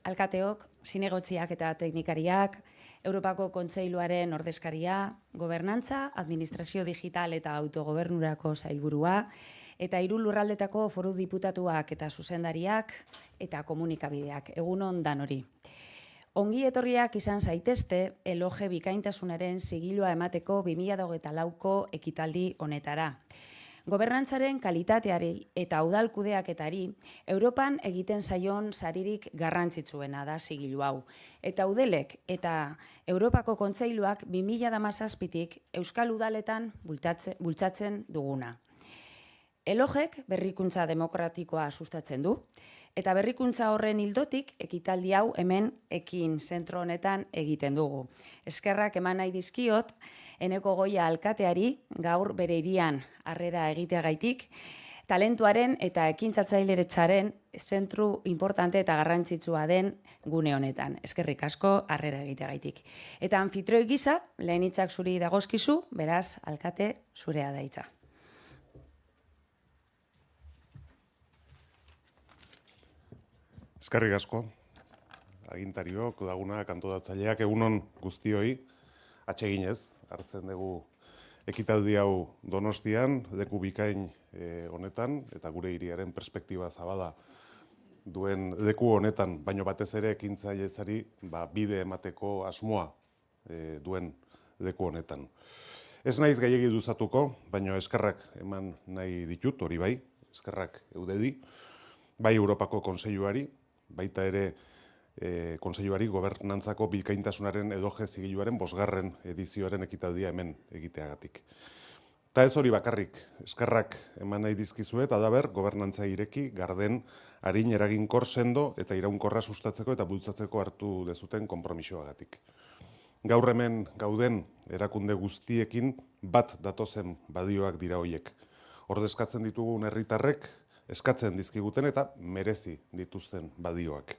alkateok, zinegotziak eta teknikariak, Europako Kontseiluaren ordezkaria, gobernantza, administrazio digital eta autogobernurako sailburua, eta 3 lurraldetako foru diputatuak eta zuzendariak eta komunikabideak. Egunon danori. Ongi etorriak izan zaitezte eloge bikaintasunaren zigilua emateko 2024ko ekitaldi honetara. Gobernantzaren kalitateari eta udal kudeaketari Europan egiten zaion saririk garrantzitsuena da zigilu hau. Eta udelek eta Europako Kontseiluak 2017tik Euskal Udaletan bultzatzen duguna. Elogek berrikuntza demokratikoa sustatzen du, eta berrikuntza horren ildotik ekitaldi hau hemen ekin zentro honetan egiten dugu. Eskerrak eman nahi dizkiot, Eneko Goia alkateari gaur bere hirian harrera egiteagaitik, talentuaren eta ekintzatzaileritzaren zentru importante eta garrantzitsua den gune honetan. Eskerrik asko harrera egiteagaitik. Eta anfitrioi gisa, lehen hitzak zuri dagozkizu, beraz, alkate zurea da hitza. Eskerrik asko, agintariok, lagunak, antolatzaileak, egunon guztioi, atseginez, hartzen dugu ekitaldi hau Donostian, leku bikain honetan, eta gure hiriaren perspektiba zabala duen leku honetan, baino batez ere ekintzailetzari bide emateko asmoa duen leku honetan. Ez naiz gehiegi luzatuko, baino eskerrak eman nahi ditut, hori bai, eskerrak eudedi, bai Europako Kontseiluari, baita ere Kontseiluari gobernantzako bikaintasunaren eloge zigiluaren 5. edizioaren ekitaldia hemen egiteagatik. Eta ez hori bakarrik, eskerrak eman nahi dizkizuet, adaber, gobernantza ireki, garden, arin eraginkor sendo eta iraunkorra sustatzeko eta bultzatzeko hartu dezuten konpromisoagatik. Gaur hemen gauden erakunde guztiekin bat datozen badioak dira hoiek. Ordezkatzen ditugun herritarrek eskatzen dizkiguten eta merezi dituzten badioak.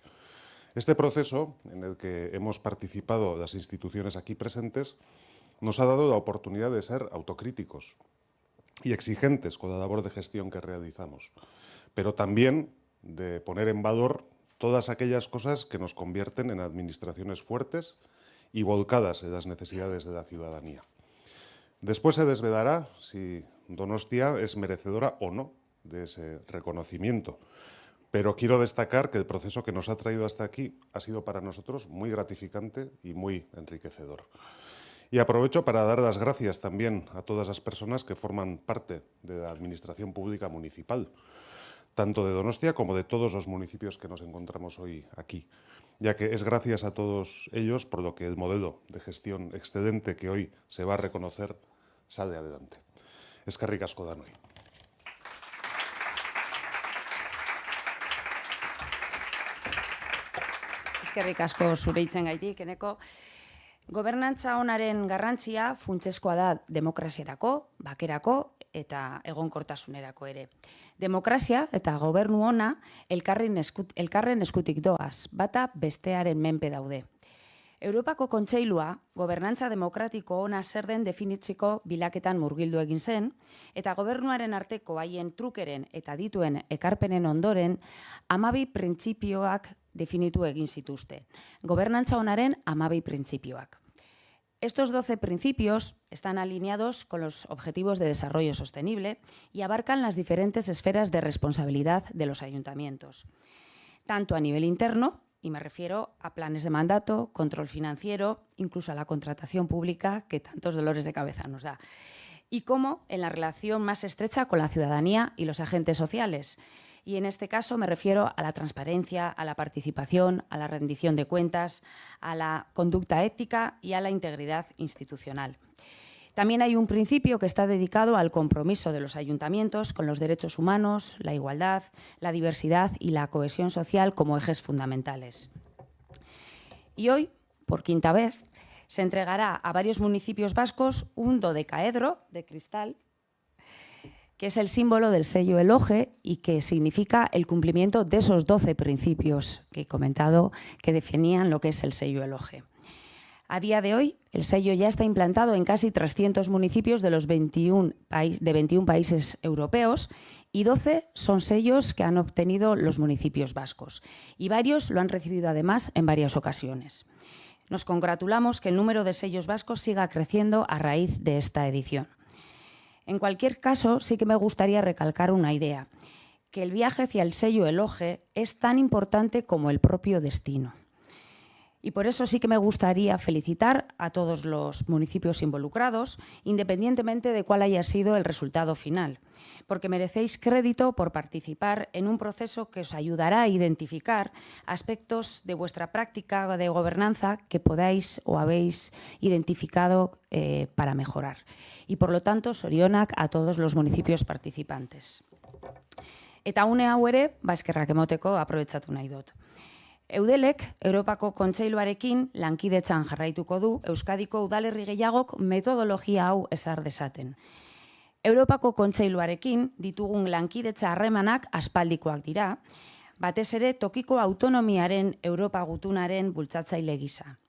Este proceso, en el que hemos participado las instituciones aquí presentes, nos ha dado la oportunidad de ser autocríticos y exigentes con la labor de gestión que realizamos, pero también de poner en valor todas aquellas cosas que nos convierten en administraciones fuertes y volcadas en las necesidades de la ciudadanía. Después se desvelará si Donostia es merecedora o no de ese reconocimiento. Pero quiero destacar que el proceso que nos ha traído hasta aquí ha sido para nosotros muy gratificante y muy enriquecedor. Y aprovecho para dar las gracias también a todas las personas que forman parte de la Administración Pública Municipal, tanto de Donostia como de todos los municipios que nos encontramos hoy aquí, ya que es gracias a todos ellos por lo que el modelo de gestión excelente que hoy se va a reconocer sale adelante. Eskerrik asko danoi. Eskerrik asko zure hitzen gaitik, Eneko. Gobernantza onaren garrantzia funtsezkoa da demokraziarako, bakerako eta egonkortasunerako ere. Demokrazia eta gobernu ona elkarren eskutik doaz, bata bestearen menpe daude. Europako Kontseilua gobernantza demokratiko ona zer den definitzeko bilaketan murgildu egin zen, eta gobernuaren arteko haien trukeren eta dituen ekarpenen ondoren 12 printzipioak definitu egin zituzten. Gobernantza onaren 12 printzipioak. Estos 12 principios están alineados con los Objetivos de Desarrollo Sostenible y abarcan las diferentes esferas de responsabilidad de los ayuntamientos, tanto a nivel interno, y me refiero a planes de mandato, control financiero, incluso a la contratación pública que tantos dolores de cabeza nos da, y como en la relación más estrecha con la ciudadanía y los agentes sociales. Y en este caso me refiero a la transparencia, a la participación, a la rendición de cuentas, a la conducta ética y a la integridad institucional. También hay un principio que está dedicado al compromiso de los ayuntamientos con los derechos humanos, la igualdad, la diversidad y la cohesión social como ejes fundamentales. Y hoy, por 5ª vez, se entregará a varios municipios vascos un dodecaedro de cristal, que es el símbolo del sello Eloge y que significa el cumplimiento de esos 12 principios que he comentado que definían lo que es el sello Eloge. A día de hoy, el sello ya está implantado en casi 300 municipios de 21 países europeos y 12 son sellos que han obtenido los municipios vascos, y varios lo han recibido además en varias ocasiones. Nos congratulamos que el número de sellos vascos siga creciendo a raíz de esta edición. En cualquier caso, sí que me gustaría recalcar una idea, que el viaje hacia el sello Eloge es tan importante como el propio destino. Y por eso sí que me gustaría felicitar a todos los municipios involucrados, independientemente de cuál haya sido el resultado final, porque merecéis crédito por participar en un proceso que os ayudará a identificar aspectos de vuestra práctica de gobernanza que podáis o habéis identificado para mejorar. Y por lo tanto, zorionak a todos los municipios participantes. Eta une hau ere, eskerrak emoteko aprobetxatu nahi dut. Eudelek, Europako Kontseiluarekin lankidetzan jarraituko du Euskadiko udalerri gehiagok metodologia hau ezar dezaten. Europako Kontseiluarekin ditugun lankidetza harremanak aspaldikoak dira, batez ere tokiko autonomiaren Europa gutunaren bultzatzaile gisa.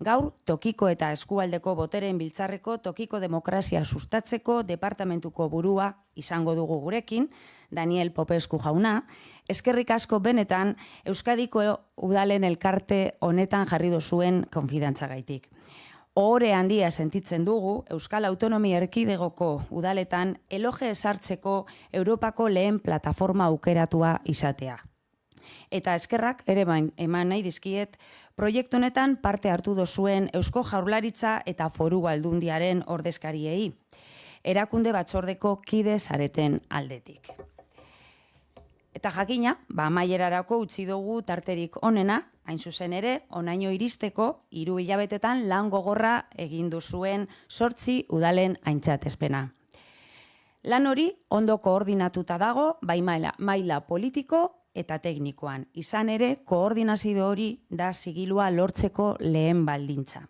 Gaur, tokiko eta eskualdeko botereen biltzarreko tokiko demokrazia sustatzeko departamentuko burua izango dugu gurekin, Daniel Popescu jauna, eskerrik asko benetan Euskadiko udalen elkarte honetan jarri duzuen konfidantzagaitik. Ohore handia sentitzen dugu Euskal Autonomia Erkidegoko udaletan Eloge ezartzeko Europako lehen plataforma aukeratua izatea. Eta eskerrak ere eman nahi dizkiet, proiektu honetan parte hartu duzuen Eusko Jaurlaritza eta Foru Aldundiaren ordezkariei, erakunde batzordeko kide zareten aldetik. Eta jakina, amaierarako utzi dugu tarterik onena, hain zuzen ere, onaino iristeko 3 hilabetetan lan gogorra egin duzuen 8 udalen aintzatespena. Lan hori ondo koordinatuta dago, bai maila politiko eta teknikoan. Izan ere, koordinazio hori da zigilua lortzeko lehen baldintza.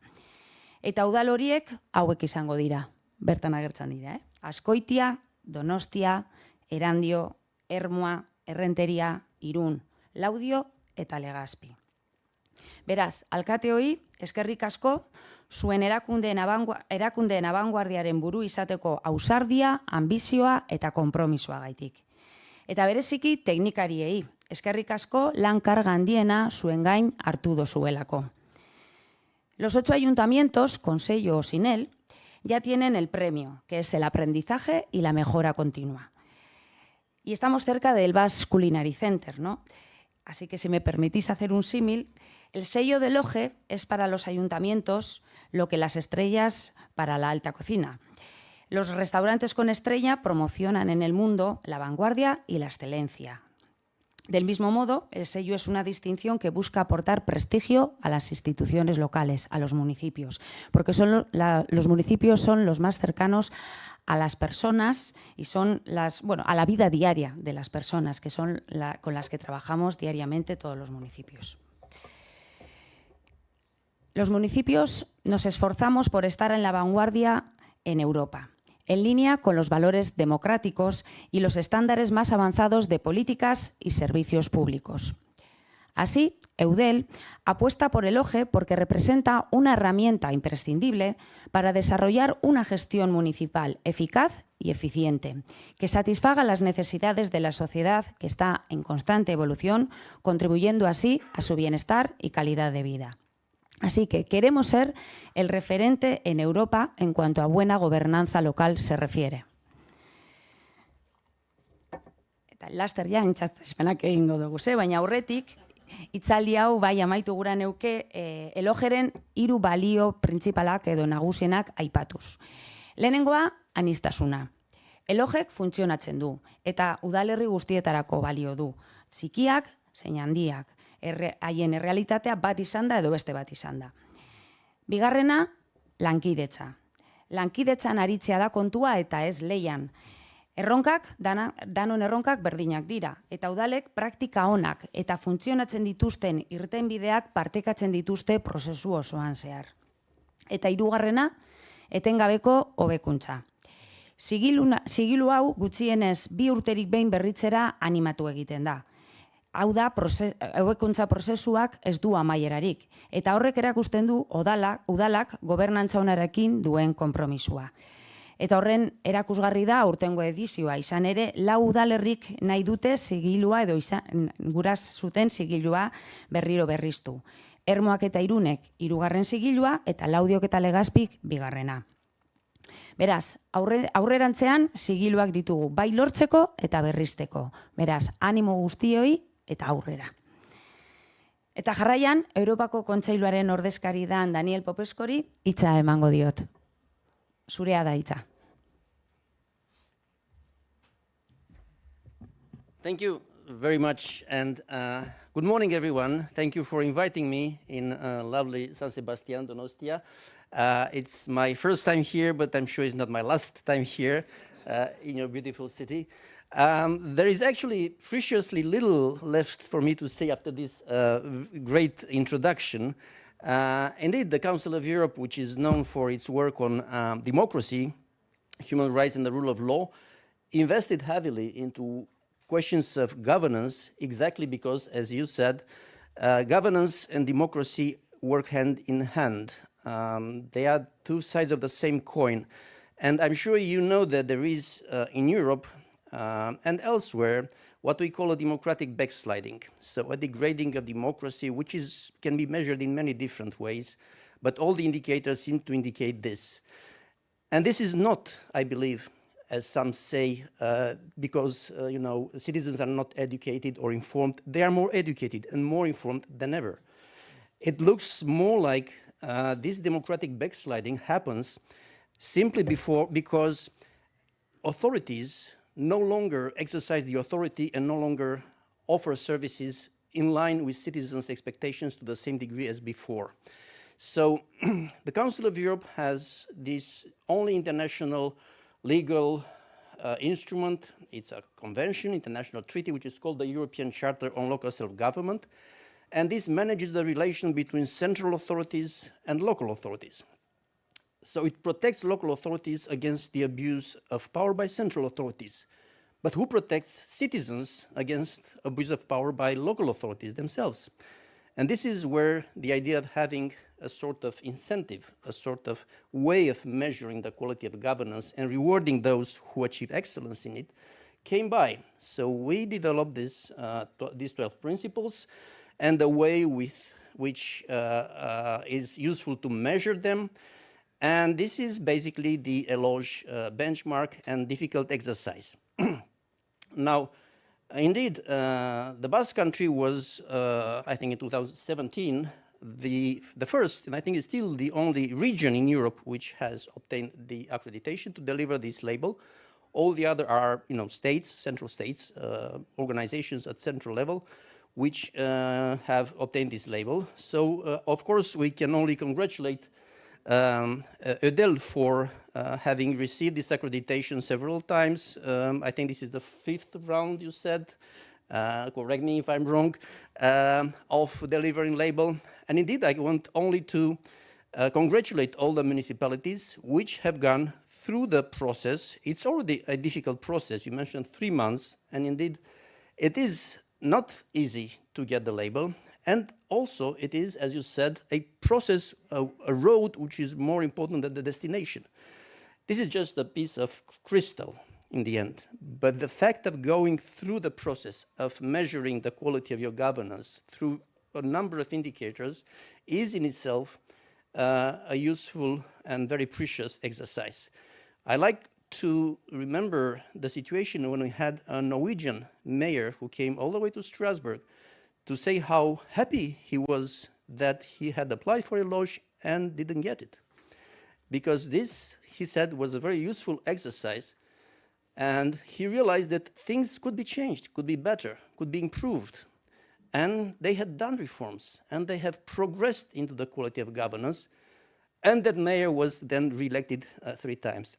Eta udal horiek hauek izango dira, bertan agertzen dira. Azkoitia, Donostia, Erandio, Ermua, Errenteria, Irun, Laudio eta Legazpi. Beraz, alkateoi, eskerrik asko, zuen erakundeen abanguardiaren buru izateko ausardia, ambizioa eta konpromisoa gaitik. Eta bereziki teknikariei, eskerrik asko lan karga handiena zuen gain hartu dozuelako. Los 8 ayuntamientos, con sello o sin él, ya tienen el premio, que es el aprendizaje y la mejora continua. Y estamos cerca del Basque Culinary Center, ¿no? Así que si me permitís hacer un símil, el sello de Eloge es para los ayuntamientos lo que las estrellas para la alta cocina. Los restaurantes con estrella promocionan en el mundo la vanguardia y la excelencia. Del mismo modo, el sello es una distinción que busca aportar prestigio a las instituciones locales, a los municipios, porque los municipios son los más cercanos a las personas y son a la vida diaria de las personas, que son con las que trabajamos diariamente todos los municipios. Los municipios nos esforzamos por estar en la vanguardia en Europa, en línea con los valores democráticos y los estándares más avanzados de políticas y servicios públicos. Así, Eudel apuesta por Eloge porque representa una herramienta imprescindible para desarrollar una gestión municipal eficaz y eficiente, que satisfaga las necesidades de la sociedad que está en constante evolución, contribuyendo así a su bienestar y calidad de vida. Así que queremos ser el referente en Europa en cuanto a buena gobernanza local se refiere. Eta laster ja, entzatespenak egingo dugu, baina aurretik, hitzaldi hau bai amaitu gura neuke Elogeren 3 balio printzipalak edo nagusienak aipatuz. Lehenengoa, aniztasuna. Elogek funtzionatzen du eta udalerri guztietarako balio du. Txikiak, zein handiak. Haien errealitatea bat izan da edo beste bat izan da. Bigarrena, lankidetza. Lankidetzan aritzea da kontua eta ez leian. Danon erronkak berdinak dira, eta udalek praktika onak eta funtzionatzen dituzten irtenbideak partekatzen dituzte prozesu osoan zehar. Eta 3. Etengabeko hobekuntza. Zigilu hau gutxienez 2 urterik behin berritzera animatu egiten da. Hau da, hobekuntza prozesuak ez du amaierarik, eta horrek erakusten du udalak gobernantza onarekin duen konpromisua. Eta horren erakusgarri da aurtengo edizioa, izan ere, 4 udalerrik nahi dute zigilua edo guraz zuten zigilua berriro berriztu. Ermoak eta Irunek 3. zigilua eta Laudiok eta Legazpik 2. Beraz, aurrerantzean zigiluak ditugu bai lortzeko eta berrizteko. Beraz, animo guztioi eta aurrera. Eta jarraian, Europako Kontseiluaren ordezkari dan Daniel Popeskori hitza emango diot. Zurea da hitza. Thank you very much, and good morning, everyone. Thank you for inviting me in lovely San Sebastián, Donostia. It's my first time here, but I'm sure it's not my last time here in your beautiful city. There is actually preciously little left for me to say after this great introduction. Indeed, the Council of Europe, which is known for its work on democracy, human rights and the rule of law, invested heavily into questions of governance, exactly because, as you said, governance and democracy work hand in hand. They are two sides of the same coin. And I'm sure you know that there is in Europe and elsewhere what we call a democratic backsliding. So a degrading of democracy, which can be measured in many different ways, but all the indicators seem to indicate this. And this is not, I believe, as some say, because citizens are not educated or informed. They are more educated and more informed than ever. It looks more like this democratic backsliding happens simply because authorities no longer exercise the authority and no longer offer services in line with citizens' expectations to the same degree as before. So the Council of Europe has this only international legal instrument. It's a convention, international treaty, which is called the European Charter on Local Self-Government. And this manages the relation between central authorities and local authorities. So it protects local authorities against the abuse of power by central authorities. But who protects citizens against abuse of power by local authorities themselves? And this is where the idea of having a sort of incentive, a sort of way of measuring the quality of governance and rewarding those who achieve excellence in it came by. So we developed these 12 principles and the way with which is useful to measure them. And this is basically the ELOGE benchmark and difficult exercise. Now, indeed, the Basque Country was, I think in 2017, the first, and I think it's still the only region in Europe which has obtained the accreditation to deliver this label. All the other are, states, central states, organizations at central level, which have obtained this label. So, of course, we can only congratulate EUDEL for having received this accreditation several times. I think this is the 5th round, you said. Correct me if I'm wrong, of delivering label. And indeed, I want only to congratulate all the municipalities which have gone through the process. It's already a difficult process. You mentioned 3 months, and indeed, it is not easy to get the label. And also, it is, as you said, a process, a road which is more important than the destination. This is just a piece of crystal in the end. But the fact of going through the process of measuring the quality of your governance through a number of indicators is in itself a useful and very precious exercise. I like to remember the situation when we had a Norwegian mayor who came all the way to Strasbourg to say how happy he was that he had applied for ELOGE and didn't get it. Because this, he said, was a very useful exercise. And he realized that things could be changed, could be better, could be improved. And they had done reforms, and they have progressed into the quality of governance. And that mayor was then re-elected 3 times.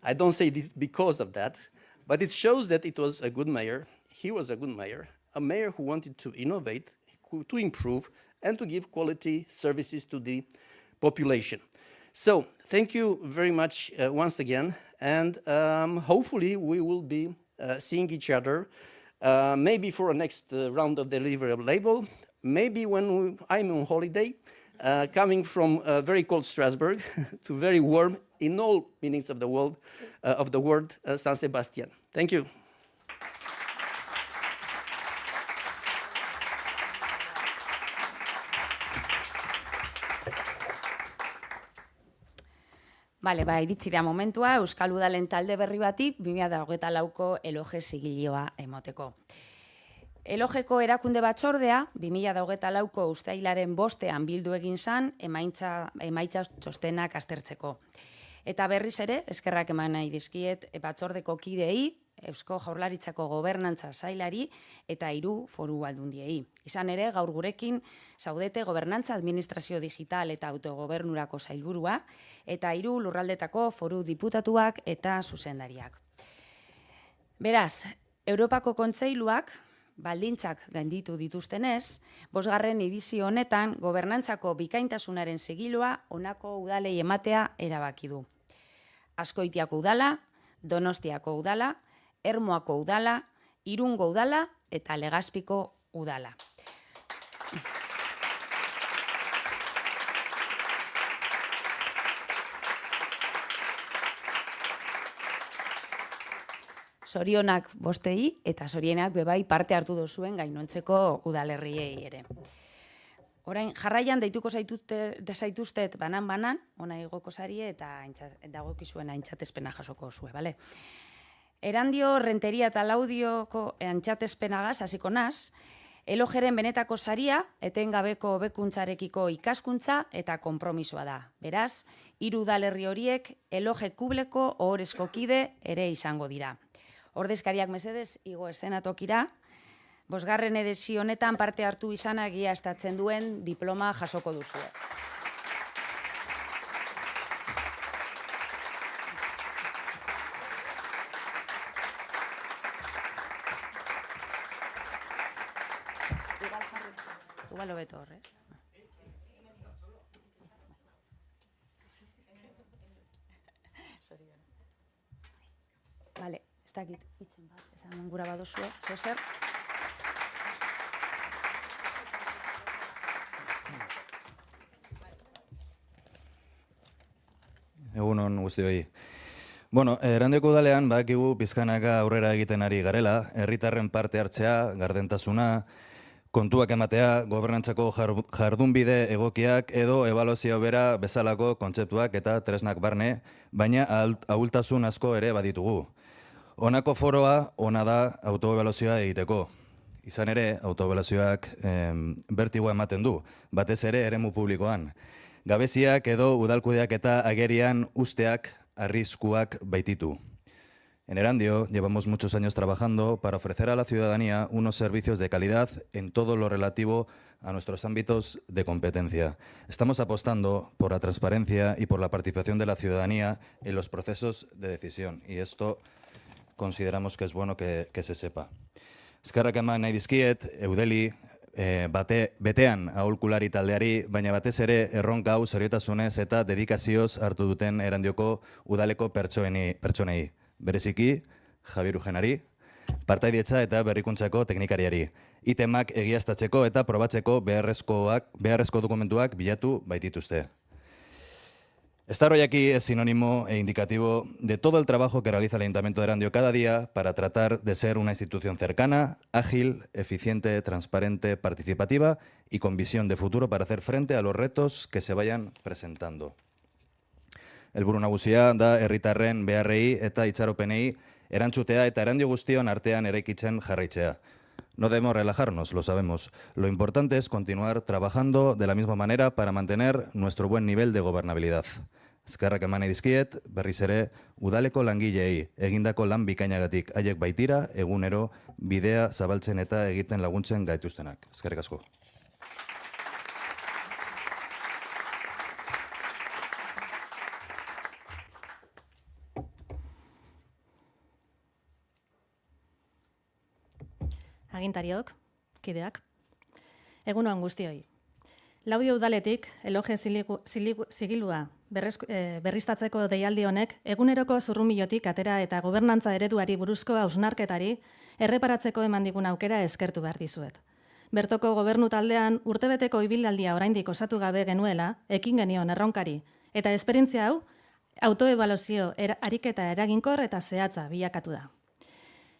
I don't say this because of that, but it shows that it was a good mayor. He was a good mayor, a mayor who wanted to innovate, to improve, and to give quality services to the population. So thank you very much once again, and hopefully we will be seeing each other, maybe for a next round of delivery of label, maybe when I'm on holiday, coming from very cold Strasbourg to very warm, in all meanings of the word, San Sebastian. Thank you. Bale, iritsi da momentua Euskal Udalen talde berri bati 2024ko eloge zigilioa emoteko. Elogeko erakunde batzordea 2024ko uztailaren 5ean bildu egin zan emaitza txostenak aztertzeko. Eta berriz ere, eskerrak eman nahi dizkiet batzordeko kideei, Eusko Jaurlaritzako gobernantza sailari eta 3 foru aldundiei. Izan ere, gaur gurekin zaudete gobernantza administrazio digital eta autogobernurako sailburua eta 3 lurraldetako foru diputatuak eta zuzendariak. Beraz, Europako Kontseiluak baldintzak gainditu dituztenez, 5. edizio honetan gobernantzako bikaintasunaren zigiloa honako udalei ematea erabaki du. Azkoitiako udala, Donostiako udala, Ermuako udala, Irungo udala eta Legazpiko udala. Zorionak bostei eta zorienak bebai parte hartu dozuen gainontzeko udalerriei ere. Orain, jarraian deituko zaituztet banan-banan, ona igoko zarie eta dagokizuen aintzatespena jasoko zue, bale? Erandio, Renteria eta Laudioko aintzatespenagaz hasiko naz, elogeren benetako saria, etengabeko hobekuntzarekiko ikaskuntza eta konpromisoa da. Beraz, 3 udalerri horiek eloge kubleko ohorezko kide ere izango dira. Ordezkariak mesedez, igo esenatokira, 5. edizio honetan parte hartu izana egiaztatzen duen diploma jasoko duzue. Igual hobeto horrez. Vale, ez dakit itzen bat, esan gura badozue, zer? Egunon guztioi. Bueno, Erandeko udalean badakigu pizkanaka aurrera egiten ari garela, herritarren parte hartzea, gardentasuna, kontuak ematea, gobernantzako jardunbide egokiak edo ebaluazio bera bezalako kontzeptuak eta tresnak barne, baina ahultasun asko ere baditugu. Honako foroa ona da autoebaluazioa egiteko. Izan ere, autoebaluazioak bertigoa ematen du, batez ere eremu publikoan. Gabeziak edo udalkudeak eta agerian usteak arriskuak baititu. En Erandio llevamos muchos años trabajando para ofrecer a la ciudadanía unos servicios de calidad en todo lo relativo a nuestros ámbitos de competencia. Estamos apostando por la transparencia y por la participación de la ciudadanía en los procesos de decisión y esto consideramos que es bueno que se sepa. Eskerrak eman nahi dizkiet, Eudeli, betean aholkulari taldeari, baina batez ere erronka hau seriotasunez eta dedikazioz hartu duten Erandioko udaleko pertsonei. Bereziki, Javier Ujenari, partaidietza eta berrikuntzako teknikariari. Itemak egiaztatzeko eta probatzeko beharrezko dokumentuak bilatu baitituzte. Estar hoy aquí es sinónimo e indicativo de todo el trabajo que realiza el Ayuntamiento de Erandio cada día para tratar de ser una institución cercana, ágil, eficiente, transparente, participativa y con visión de futuro para hacer frente a los retos que se vayan presentando. Helburu nagusia da herritarren beharrei eta itxaropenei erantzutea eta Erandio guztion artean eraikitzen jarraitzea. No debemos relajarnos, lo sabemos. Lo importante es continuar trabajando de la misma manera para mantener nuestro buen nivel de gobernabilidad. Eskerrak eman nahi dizkiet, berriz ere, udaleko langileei egindako lan bikainagatik haiek baitira, egunero bidea zabaltzen eta egiten laguntzen gaituztenak. Eskerrik asko. Agintariok, kideak, egunoan guztioi. Laudio udaletik, eloge zigilua berriztatzeko deialdi honek, eguneroko zurrumbilotik atera eta gobernantza ereduari buruzko hausnarketari erreparatzeko eman digun aukera eskertu behar dizuet. bertoko gobernu taldean urtebeteko ibilaldia oraindik osatu gabe genuela, ekin genion erronkari, eta esperientzia hau autoebaluazio ariketa eraginkor eta zehatza bilakatu da.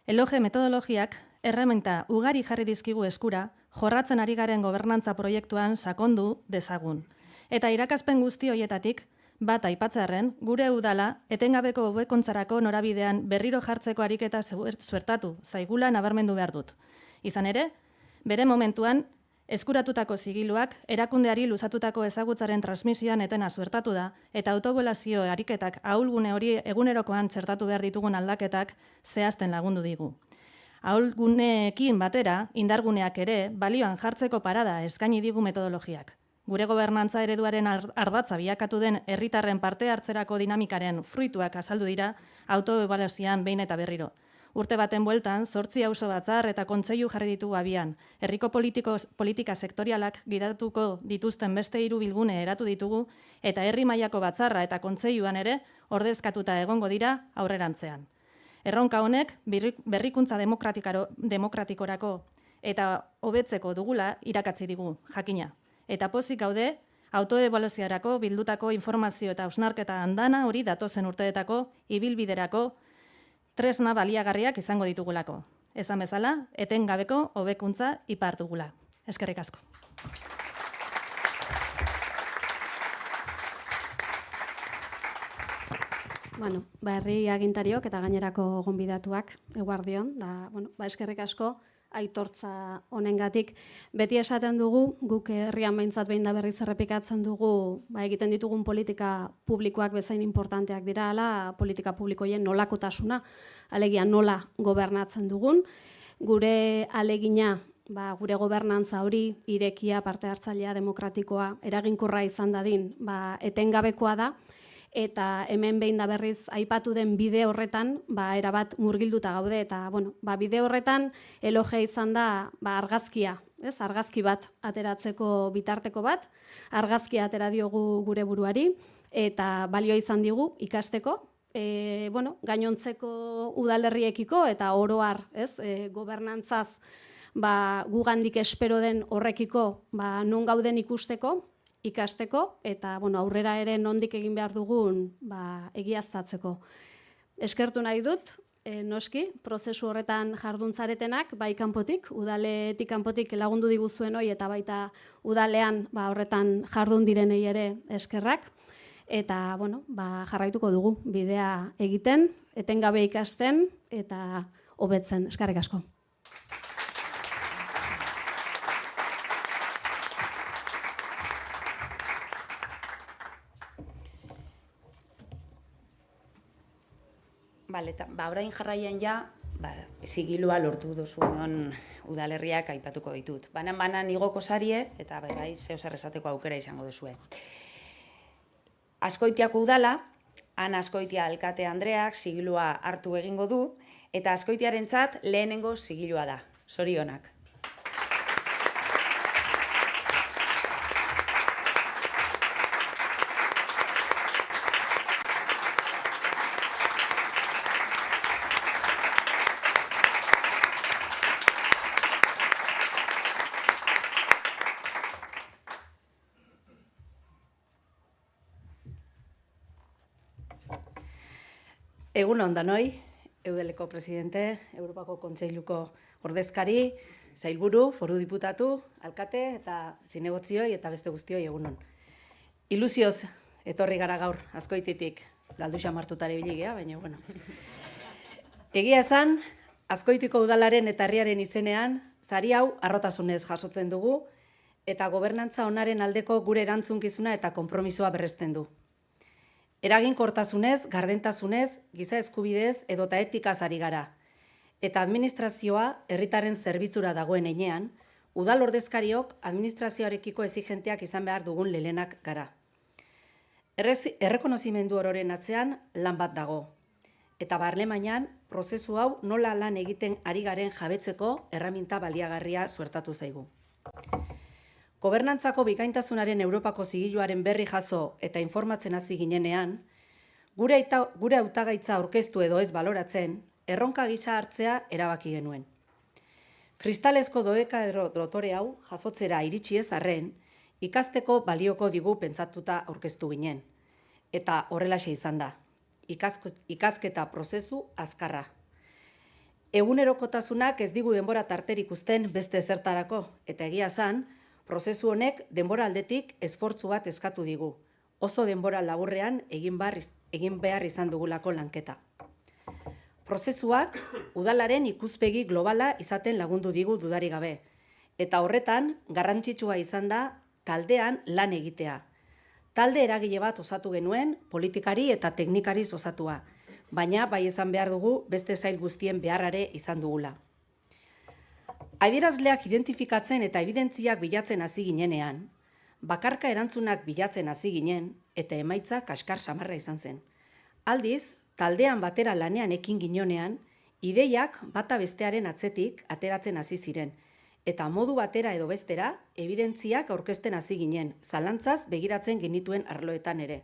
Eloge metodologiak erreminta ugari jarri dizkigu eskura, jorratzen ari garen gobernantza proiektuan sakondu dezagun. Eta irakaspen guzti hoietatik, bat aipatzearren, gure udala etengabeko hobekuntzarako norabidean berriro jartzeko ariketa suertatu zaigula nabarmendu behar dut. Izan ere, bere momentuan, eskuratutako zigiluak erakundeari luzatutako ezagutzaren transmisioan etena suertatu da eta autoebaluazio ariketak ahulgune hori egunerokoan txertatu behar ditugun aldaketak zehazten lagundu digu. Ahulguneekin batera, indarguneak ere, balioan jartzeko parada eskaini digu metodologiak. Gure gobernantza ereduaren ardatza bilakatu den herritarren parte hartzerako dinamikaren fruituak azaldu dira autoebaluazioan behin eta berriro. Urte baten bueltan, 8 auzo batzar eta kontseilu jarri ditugu abian. Herriko politika sektorialak gidatuko dituzten beste 3 bilgune eratu ditugu eta herri mailako batzarra eta kontseiluan ere ordezkatuta egongo dira aurrerantzean. Erronka honek berrikuntza demokratikorako eta hobetzeko dugula irakatsi digu, jakina. Eta pozik gaude, autoebaluaziorako bildutako informazio eta hausnarketa andana hori datozen urteetako ibilbiderako tresna baliagarriak izango ditugulako. Esan bezala, etengabeko hobekuntza ipar dugula. Eskerrik asko. Bueno, herri agintariok eta gainerako gonbidatuak eguardion, eskerrik asko aitortza honengatik. Beti esaten dugu, guk herrian behintzat behin da berriz errepikatzen dugu, egiten ditugun politika publikoak bezain importanteak dira, politika publikoien nolakotasuna, alegia nola gobernatzen dugun. Gure alegina, gure gobernantza hori, irekia, parte hartzailea, demokratikoa, eraginkorra izan dadin, etengabekoa da, eta hemen behin da berriz aipatu den bide horretan, erabat murgilduta gaude, eta bide horretan eloge izan da argazkia, argazki bat ateratzeko bitarteko bat, argazkia atera diogu gure buruari, eta balio izan digu ikasteko, gainontzeko udalerriekiko eta oroar, gobernantzaz gugandik espero den horrekiko non gauden ikusteko, ikasteko, eta aurrera ere nondik egin behar dugun egiaztatzeko. Eskertu nahi dut, noski, prozesu horretan jarduntzaretenak, bai kanpotik, udaletik kanpotik lagundu diguzuen hoi, eta baita udalean horretan jardun direnei ere eskerrak, eta jarraituko dugu bidea egiten, etengabe ikasten, eta hobetzen. Eskerrik asko. Orain jarraian zigilua lortu duzuen udalerriak aipatuko ditut. Banan igoko sarie eta zeo zer esateko aukera izango duzue. Azkoitiako udala, han Azkoitia alkate Andreak zigilua hartu egingo du, eta Azkoitiarentzat lehenengo zigilua da. Zorionak. Egun on danoi, Eudeleko presidente, Europako Kontseiluko ordezkari, sailburu, foru diputatu, alkate eta zinegotzioi eta beste guztioi egun on. Ilusioz etorri gara gaur Azkoititik, galdu xamartutare biligea, baina bueno. Egia esan, Azkoitiko udalaren eta herriaren izenean, sari hau harrotasunez jasotzen dugu eta gobernantza onaren aldeko gure erantzunkizuna eta konpromisoa berresten du. Eraginkortasunez, gardentasunez, giza eskubidez edota etikaz ari gara. Eta administrazioa herritarren zerbitzura dagoen heinean, udal ordezkariok administrazioarekiko exigenteak izan behar dugun lelenak gara. Errekonozimendu ororen atzean lan bat dago. Eta barlemainan, prozesu hau nola lan egiten ari garen jabetzeko erraminta baliagarria suertatu zaigu. Gobernantzako bikaintasunaren Europako zigiluaren berri jaso eta informatzen hasi ginenean, gure hautagaitza aurkeztu edo ez baloratzen, erronka gisa hartzea erabaki genuen. Kristalezko doekaedro dotore hau jasotzera iritsi ez arren, ikasteko balioko digu pentsatuta aurkeztu ginen. Eta horrelaxe izan da. Ikasketa prozesu azkarra. Egunerokotasunak ez digu denbora tarterik uzten beste ezertarako, eta egia esan, prozesu honek denbora aldetik esfortzu bat eskatu digu. Oso denbora laburrean egin behar izan dugulako lanketa. Prozesuak udalaren ikuspegi globala izaten lagundu digu dudari gabe, eta horretan garrantzitsua izan da taldean lan egitea. Talde eragile bat osatu genuen, politikari eta teknikariz osatua, baina bai esan behar dugu beste sail guztien beharrare izan dugula. Adierazleak identifikatzen eta evidentziak bilatzen hasi ginenean, bakarka erantzunak bilatzen hasi ginen eta emaitza kaskar samarra izan zen. Aldiz, taldean batera lanean ekin ginenean, ideiak bata bestearen atzetik ateratzen hasi ziren, eta modu batera edo bestera, evidentziak aurkezten hasi ginen, zalantzaz begiratzen genituen arloetan ere.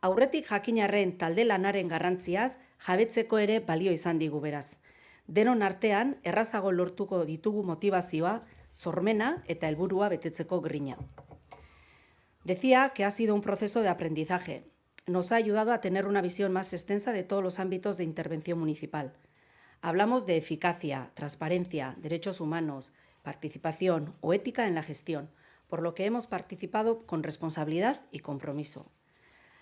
Aurretik jakinarren talde lanaren garrantziaz, jabetzeko ere balio izan digu beraz. Denon artean, errazago lortuko ditugu motivazioa, sormena eta helburua betetzeko grina. Decía que ha sido un proceso de aprendizaje. Nos ha ayudado a tener una visión más extensa de todos los ámbitos de intervención municipal. Hablamos de eficacia, transparencia, derechos humanos, participación o ética en la gestión, por lo que hemos participado con responsabilidad y compromiso.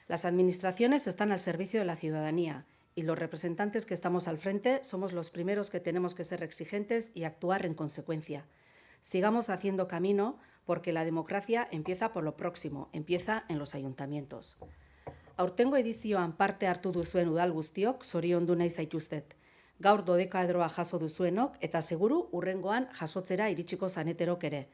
Las administraciones están al servicio de la ciudadanía y los representantes que estamos al frente somos los primeros que tenemos que ser exigentes y actuar en consecuencia. Sigamos haciendo camino porque la democracia empieza por lo próximo, empieza en los ayuntamientos. Aurtengo edizioan parte hartu duzuen udal guztiok zoriondu nahi zaituztet. Gaur dodekaedroa jaso duzuenok eta seguru hurrengoan jasotzera iritsiko zaneterok ere.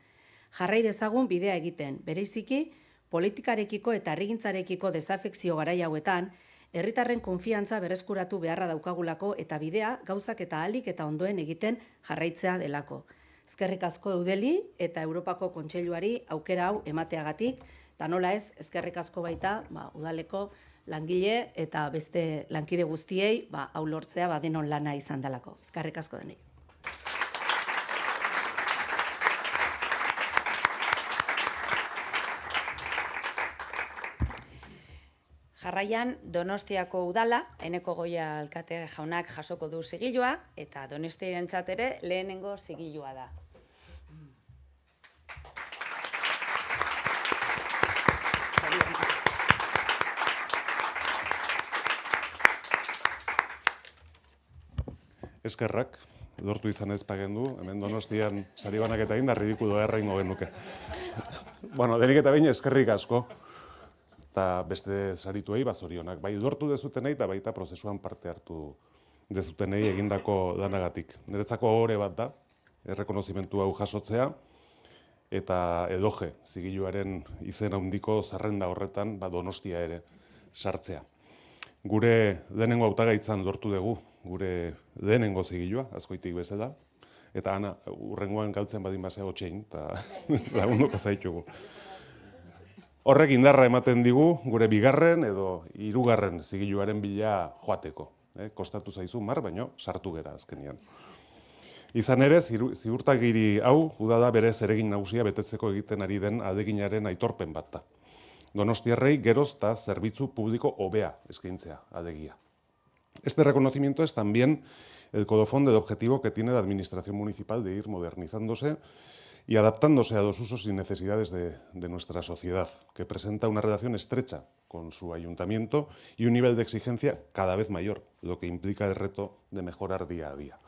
Jarrai dezagun bidea egiten, bereiziki politikarekiko eta herrigintzarekiko desafekzio garai hauetan, herritarren konfiantza berreskuratu beharra daukagulako eta bidea gauzak eta ahalik eta ondoen egiten jarraitzea delako. Eskerrik asko Eudeli eta Europako Kontseiluari aukera hau emateagatik, eta nola ez, eskerrik asko baita udaleko langile eta beste lankide guztiei hau lortzea denon lana izan delako. Eskerrik asko denei. Jarraian, Donostiako udala, Eneko Goia alkate jaunak jasoko du zigilua, eta Donostiarentzat ere lehenengo zigilua da. Eskerrak, lortu izan ez pagendu, hemen Donostian sari banaketa egin da ridikulo erraingo genuke. Bueno, denik eta behin eskerrik asko. Eta beste sarituei zorionak. Bai lortu dezutenei eta baita prozesuan parte hartu dezutenei egindako danagatik. Niretzako ohore bat da, errekonozimentu hau jasotzea, eta edoje, zigiluaren izen handiko zerrenda horretan Donostia ere sartzea. Gure lehenengo hautagaitzan lortu dugu, gure lehenengo zigilua, Azkoitik bezala, eta Ana, hurrengoan galtzen badin basea hotxein, eta lagunduko zaitugu. Horrek indarra ematen digu gure bigarren edo hirugarren zigiluaren bila joateko. Kostatu zaizu mar, baino sartu gera azkenean. Izan ere, ziurtagiri hau, udala bere zeregin nagusia betetzeko egiten ari den adeginaren aitorpen bat da. Donostiarrei geroz eta zerbitzu publiko hobea eskaintzea adegia. Este reconocimiento es también el colofón del objetivo que tiene la Administración Municipal de ir modernizándose y adaptándose a los usos y necesidades de nuestra sociedad, que presenta una relación estrecha con su ayuntamiento y un nivel de exigencia cada vez mayor, lo que implica el reto de mejorar día a día.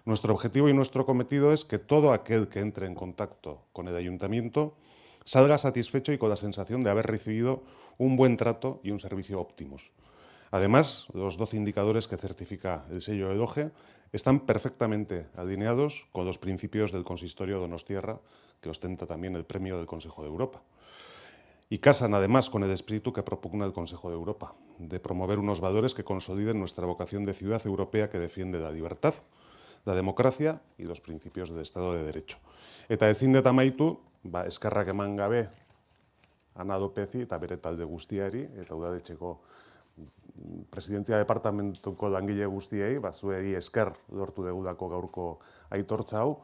Nuestro objetivo y nuestro cometido es que todo aquel que entre en contacto con el ayuntamiento salga satisfecho y con la sensación de haber recibido un buen trato y un servicio óptimos. Además, los 12 indicadores que certifica el sello EDOGE están perfectamente alineados con los principios del Consistorio Donostiarra, que ostenta también el premio del Consejo de Europa. Y casan además con el espíritu que propugna el Consejo de Europa, de promover unos valores que consoliden nuestra vocación de ciudad europea que defiende la libertad, la democracia y los principios del Estado de Derecho. Eta ezin dut amaitu, eskerrak eman gabe Ana Lopezi eta bere talde guztiari eta udaletxeko presidentzia departamentuko langile guztiei, zuei esker lortu degudako gaurko aitortza hau.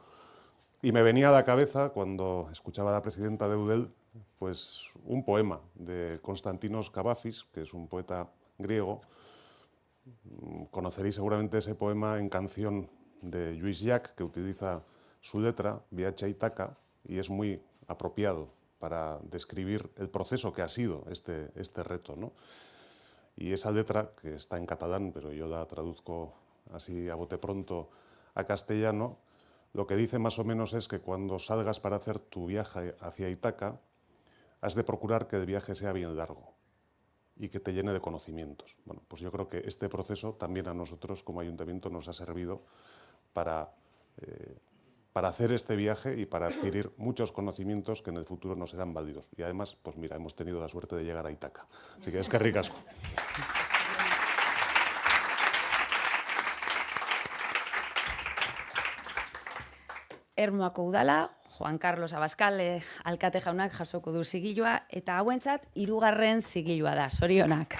Y me venía a la cabeza, cuando escuchaba a la presidenta de Eudel, pues un poema de Konstantinos Kavafis, que es un poeta griego. Conoceréis seguramente ese poema en canción de Lluís Llach, que utiliza su letra, Viacha Ítaca, y es muy apropiado para describir el proceso que ha sido este reto, ¿no? Y esa letra, que está en catalán, pero yo la traduzco así a bote pronto a castellano, lo que dice más o menos es que cuando salgas para hacer tu viaje hacia Ítaca, has de procurar que el viaje sea bien largo y que te llene de conocimientos. Bueno, pues yo creo que este proceso también a nosotros como ayuntamiento nos ha servido para hacer este viaje y para adquirir muchos conocimientos que en el futuro nos serán válidos. Y además, pues mira, hemos tenido la suerte de llegar a Ítaca. Así que eskerrik asko. Ermuako udala, Juan Carlos Abascal alkate jaunak jasoko du zigilua, eta hauentzat 3. zigilua da, zorionak.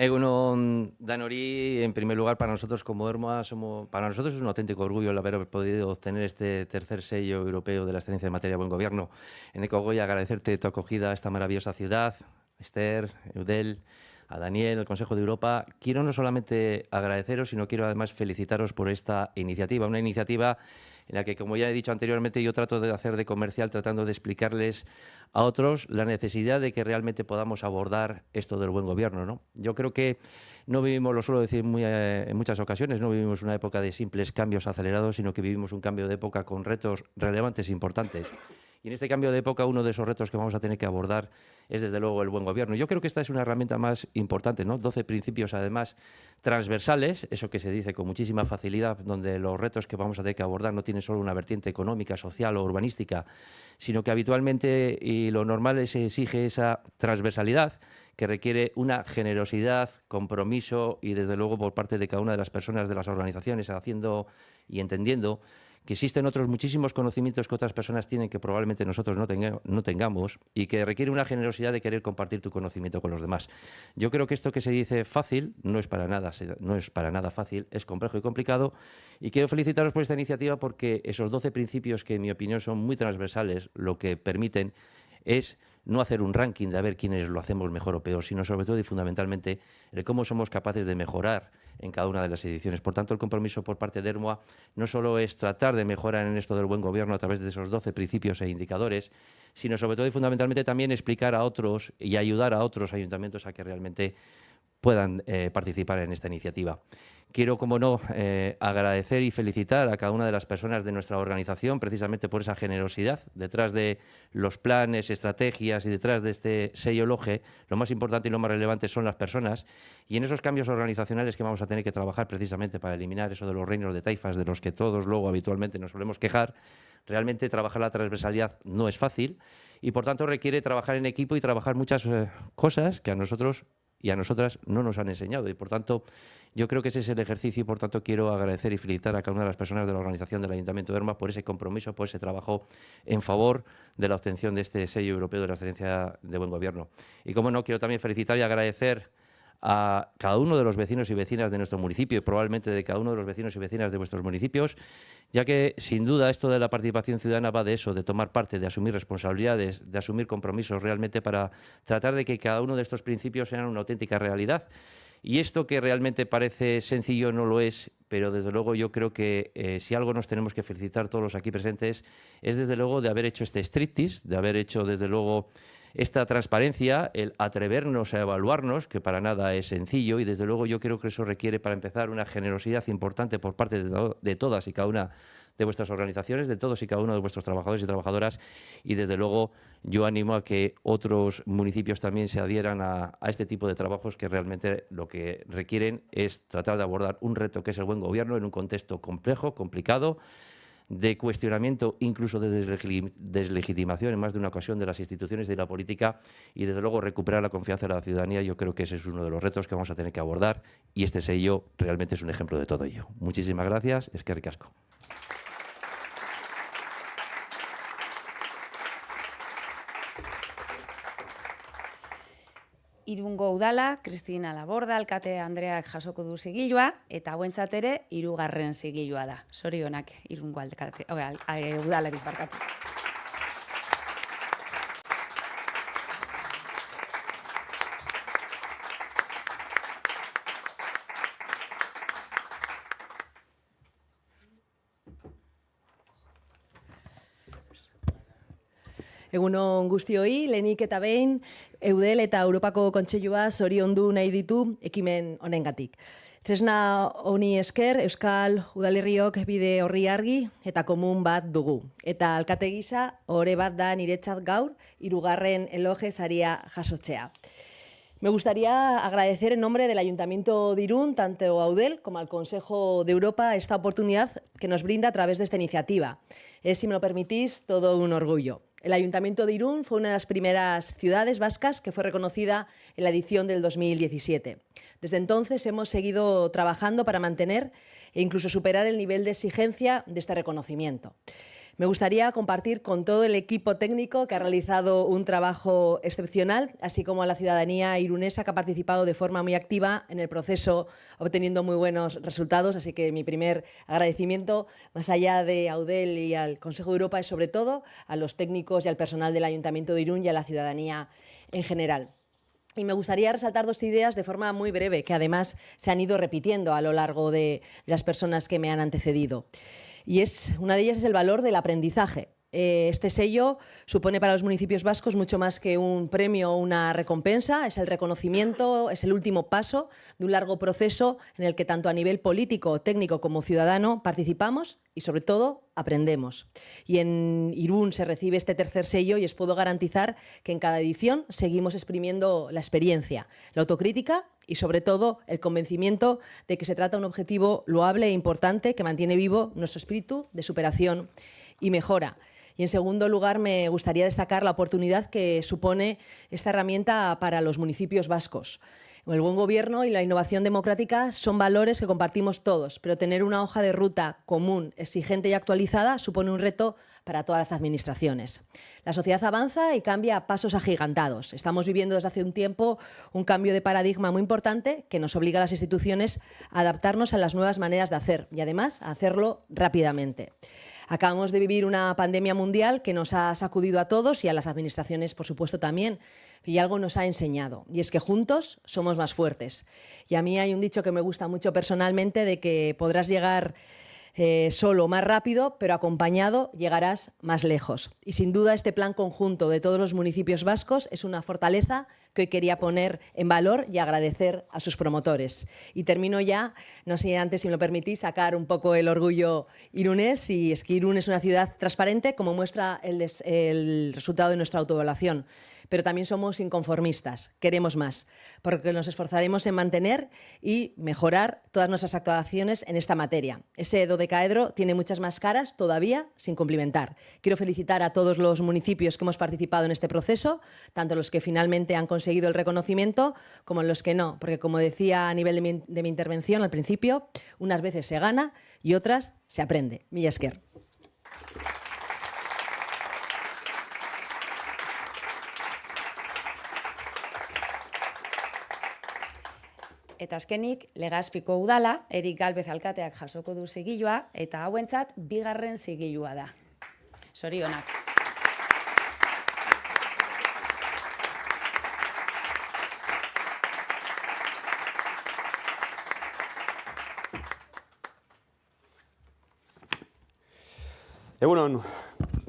Egunon Danori, en primer lugar para nosotros como Ermua, para nosotros es un auténtico orgullo el haber podido obtener este tercer sello europeo de la excelencia en materia de buen gobierno. Eneko Goy, agradecerte tu acogida a esta maravillosa ciudad, Esther, Eudel, a Daniel, al Consejo de Europa. Quiero no solamente agradeceros, sino quiero además felicitaros por esta iniciativa, una iniciativa en la que, como ya he dicho anteriormente, yo trato de hacer de comercial tratando de explicarles a otros la necesidad de que realmente podamos abordar esto del buen gobierno, ¿no? Yo creo que no vivimos, lo suelo decir en muchas ocasiones, no vivimos una época de simples cambios acelerados, sino que vivimos un cambio de época con retos relevantes e importantes. Y en este cambio de época, uno de esos retos que vamos a tener que abordar es, desde luego, el buen gobierno. Yo creo que esta es una herramienta más importante, ¿no? 12 principios, además, transversales, eso que se dice con muchísima facilidad, donde los retos que vamos a tener que abordar no tienen solo una vertiente económica, social o urbanística, sino que habitualmente y lo normal se exige esa transversalidad que requiere una generosidad, compromiso y, desde luego, por parte de cada una de las personas de las organizaciones, haciendo y entendiendo que existen otros muchísimos conocimientos que otras personas tienen que probablemente nosotros no tengamos y que requiere una generosidad de querer compartir tu conocimiento con los demás. Yo creo que esto que se dice fácil no es para nada fácil, es complejo y complicado, y quiero felicitaros por esta iniciativa porque esos 12 principios, que en mi opinión son muy transversales, lo que permiten es no hacer un ranking de a ver quiénes lo hacemos mejor o peor, sino sobre todo y fundamentalmente el cómo somos capaces de mejorar en cada una de las ediciones. Por tanto, el compromiso por parte de Ermua no solo es tratar de mejorar en esto del buen gobierno a través de esos 12 principios e indicadores, sino sobre todo y fundamentalmente también explicar a otros y ayudar a otros ayuntamientos a que realmente puedan participar en esta iniciativa. Quiero, como no, agradecer y felicitar a cada una de las personas de nuestra organización precisamente por esa generosidad. Detrás de los planes, estrategias y detrás de este sello LOGE, lo más importante y lo más relevante son las personas, y en esos cambios organizacionales que vamos a tener que trabajar precisamente para eliminar eso de los reinos de taifas de los que todos luego habitualmente nos solemos quejar. Realmente trabajar la transversalidad no es fácil y, por tanto, requiere trabajar en equipo y trabajar muchas cosas que a nosotros y a nosotras no nos han enseñado. Y, por tanto, yo creo que ese es el ejercicio y, por tanto, quiero agradecer y felicitar a cada una de las personas de la organización del Ayuntamiento de Ermua por ese compromiso, por ese trabajo en favor de la obtención de este sello europeo de la excelencia de buen gobierno. Y, como no, quiero también felicitar y agradecer a cada uno de los vecinos y vecinas de nuestro municipio y probablemente de cada uno de los vecinos y vecinas de vuestros municipios, ya que sin duda esto de la participación ciudadana va de eso, de tomar parte, de asumir responsabilidades, de asumir compromisos realmente para tratar de que cada uno de estos principios sean una auténtica realidad. Y esto, que realmente parece sencillo, no lo es, pero desde luego yo creo que si algo nos tenemos que felicitar todos los aquí presentes es desde luego de haber hecho este striptease, de haber hecho desde luego esta transparencia, el atrevernos a evaluarnos, que para nada es sencillo, y desde luego yo creo que eso requiere, para empezar, una generosidad importante por parte de todas y cada una de vuestras organizaciones, de todos y cada uno de vuestros trabajadores y trabajadoras, y desde luego yo animo a que otros municipios también se adhieran a este tipo de trabajos, que realmente lo que requieren es tratar de abordar un reto que es el buen gobierno en un contexto complejo, complicado, de cuestionamiento, incluso de deslegitimación en más de una ocasión de las instituciones y de la política, y desde luego recuperar la confianza de la ciudadanía. Yo creo que ese es uno de los retos que vamos a tener que abordar, y este sello realmente es un ejemplo de todo ello. Muchísimas gracias, eskerrik asko. Irungo udala, Kristina Laborda, alkate Andreak jasoko du zigilua, eta hauentzat ere 3. zigilua da. Zorionak Irungo alkate, udalari barkatu. Egunon guztioi, lehenik eta behin, Eudel eta Europako Kontseilua zoriondu nahi ditu ekimen honengatik. Tresna honi esker, Euskal Udalerriok bide horri argi eta komun bat dugu. Eta alkate gisa, ohore bat da niretzat gaur, 3. eloge saria jasotzea. Me gustaría agradecer en nombre del Ayuntamiento de Irún, tanto a Eudel como al Consejo de Europa, esta oportunidad que nos brinda a través de esta iniciativa. Es, si me lo permitís, todo un orgullo. El Ayuntamiento de Irún fue una de las primeras ciudades vascas que fue reconocida en la edición del 2017. Desde entonces hemos seguido trabajando para mantener e incluso superar el nivel de exigencia de este reconocimiento. Me gustaría compartir con todo el equipo técnico que ha realizado un trabajo excepcional, así como a la ciudadanía irunesa que ha participado de forma muy activa en el proceso, obteniendo muy buenos resultados. Así que mi primer agradecimiento, más allá de Eudel y al Consejo de Europa, es sobre todo a los técnicos y al personal del Ayuntamiento de Irún y a la ciudadanía en general. Y me gustaría resaltar 2 ideas de forma muy breve, que además se han ido repitiendo a lo largo de las personas que me han antecedido. Y una de ellas es el valor del aprendizaje. Este sello supone para los municipios vascos mucho más que un premio o una recompensa, es el reconocimiento, es el último paso de un largo proceso en el que tanto a nivel político, técnico como ciudadano participamos y sobre todo aprendemos. Y en Irún se recibe este 3er sello y os puedo garantizar que en cada edición seguimos exprimiendo la experiencia, la autocrítica y sobre todo el convencimiento de que se trata de un objetivo loable e importante que mantiene vivo nuestro espíritu de superación y mejora. Y en segundo lugar, me gustaría destacar la oportunidad que supone esta herramienta para los municipios vascos. El buen gobierno y la innovación democrática son valores que compartimos todos, pero tener una hoja de ruta común, exigente y actualizada supone un reto para todas las administraciones. La sociedad avanza y cambia a pasos agigantados. Estamos viviendo desde hace un tiempo un cambio de paradigma muy importante que nos obliga a las instituciones a adaptarnos a las nuevas maneras de hacer y además a hacerlo rápidamente. Acabamos de vivir una pandemia mundial que nos ha sacudido a todos y a las administraciones, por supuesto, también. Y algo nos ha enseñado, y es que juntos somos más fuertes. Y a mí hay un dicho que me gusta mucho personalmente de que podrás llegar solo más rápido, pero acompañado llegarás más lejos. Y sin duda este plan conjunto de todos los municipios vascos es una fortaleza que hoy quería poner en valor y agradecer a sus promotores. Y termino ya, no sé antes si me lo permitís, sacar un poco el orgullo irunés, y es que Irún es una ciudad transparente, como muestra el resultado de nuestra autoevaluación. Pero también somos inconformistas, queremos más, porque nos esforzaremos en mantener y mejorar todas nuestras actuaciones en esta materia. Ese dodecaedro tiene muchas más caras todavía sin cumplimentar. Quiero felicitar a todos los municipios que hemos participado en este proceso, tanto los que finalmente han conseguido el reconocimiento como los que no, porque como decía a nivel de mi intervención al principio, unas veces se gana y otras se aprende. Mila esker. Eta azkenik, Legazpiko udala, Erik Galvez alkateak jasoko du zigilua, eta hauentzat 2. zigilua da. Zorionak.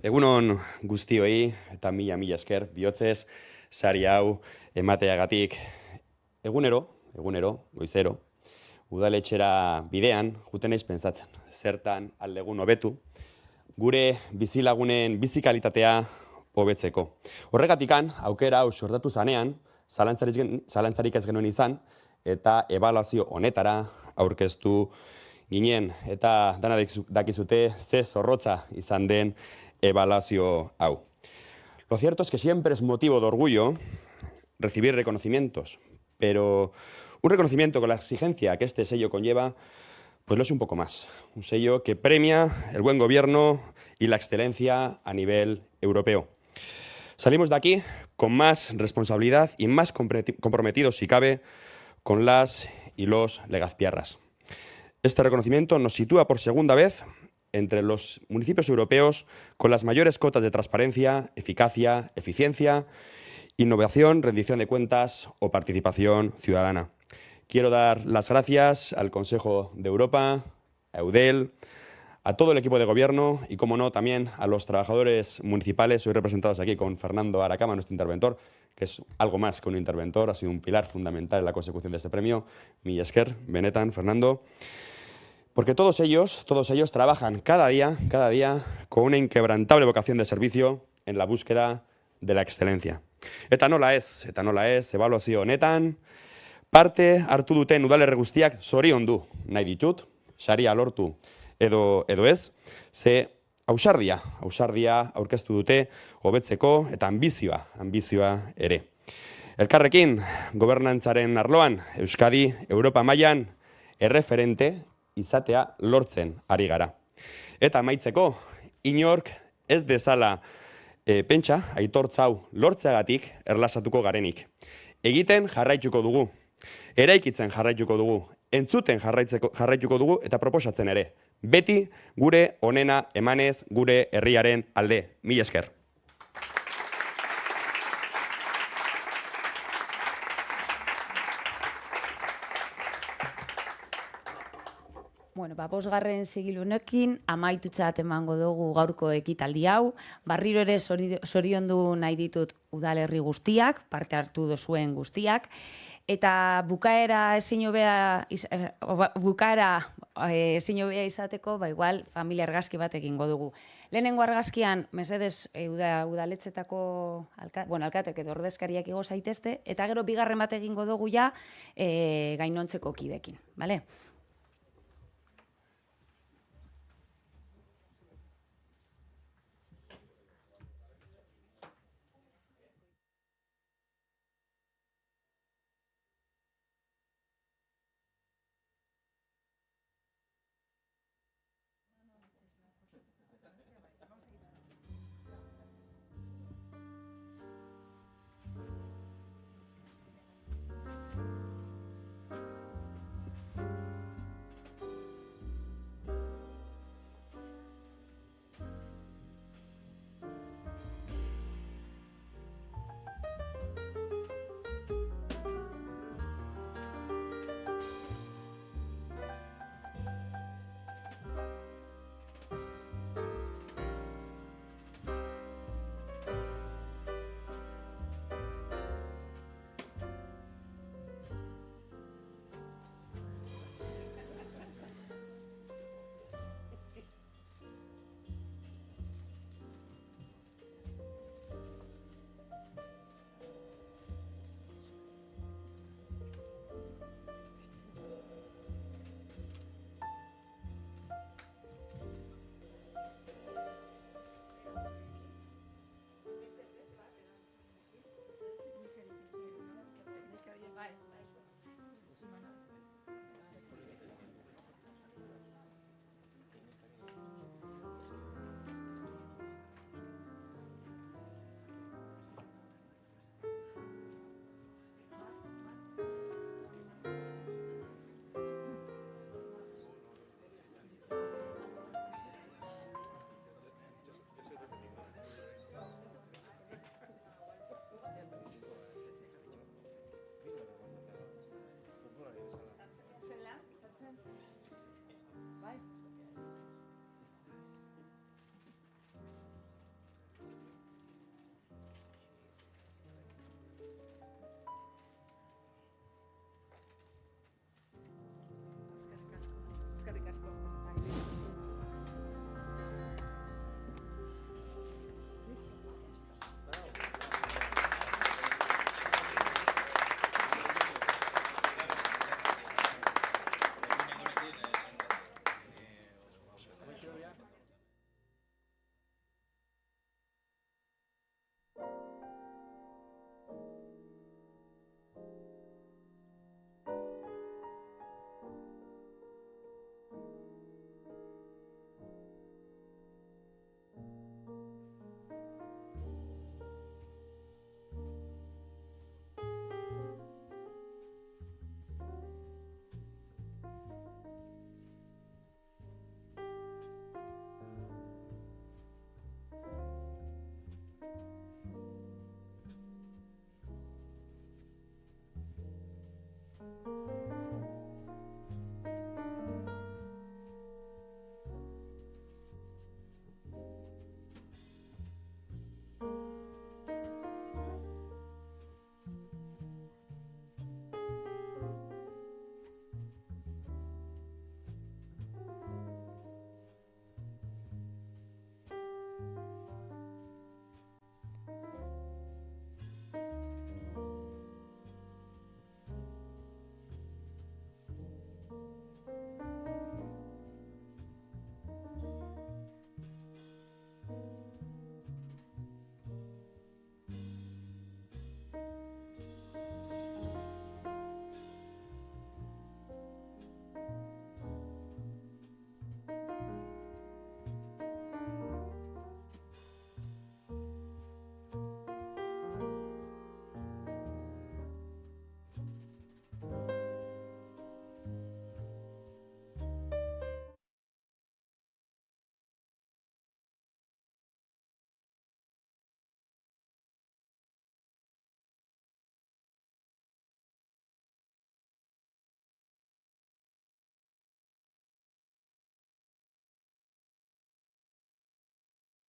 Egunon guztioi eta mila esker bihotzez sari hau emateagatik. Egunero, goizero, udaletxera bidean, juten naiz pentsatzen, zertan aldegun hobetu, gure bizilagunen bizikalitatea hobetzeko. Horregatikan, aukera hau sortatu zanean, zalantzarik ez genuen izan, eta ebaluazio honetara aurkeztu ginen, eta dana dakizute ze zorrotza izan den ebaluazio hau. Lo cierto es que siempre es motivo de orgullo recibir reconocimientos, pero un reconocimiento con la exigencia que este sello conlleva, pues lo es un poco más. Un sello que premia el buen gobierno y la excelencia a nivel europeo. Salimos de aquí con más responsabilidad y más comprometidos, si cabe, con las y los legazpiarras. Este reconocimiento nos sitúa por segunda vez entre los municipios europeos con las mayores cotas de transparencia, eficacia, eficiencia, innovación, rendición de cuentas o participación ciudadana. Quiero dar las gracias al Consejo de Europa, a Eudel, a todo el equipo de gobierno y, como no, también a los trabajadores municipales, hoy representados aquí con Fernando Aracama, nuestro interventor, que es algo más que un interventor, ha sido un pilar fundamental en la consecución de este premio. Mila esker, benetan, Fernando. Porque todos ellos trabajan cada día con una inquebrantable vocación de servicio en la búsqueda de la excelencia. Eta nola ez, ebaluazio honetan, parte hartu duten udalerri guztiak zoriondu nahi ditut, saria lortu edo ez, ze ausardia aurkeztu dute hobetzeko eta ambizioa ere. Elkarrekin, gobernantzaren arloan, Euskadi, Europa mailan erreferente izatea lortzen ari gara. Eta amaitzeko, inork ez dezala pentsa, aitortza hau lortzeagatik erlasatuko garenik. Egiten jarraituko dugu, eraikitzen jarraituko dugu, entzuten jarraituko dugu eta proposatzen ere. Beti gure onena emanez gure herriaren alde. Mila esker. Bueno, bosgarren sigilunekin amaitutzat emango dugu gaurko ekitaldi hau. Barriro ere zoriondu nahi ditut udalerri guztiak, parte hartu duzuen guztiak. Eta bukaera ezin hobea izateko, igual familia argazki bat egingo dugu. Lehenengo argazkian, mesedez, udaletzetako alkatek edo ordezkariak igo zaitezte, eta gero bigarren bat egingo dugu ja gainontzeko kidekin, bale?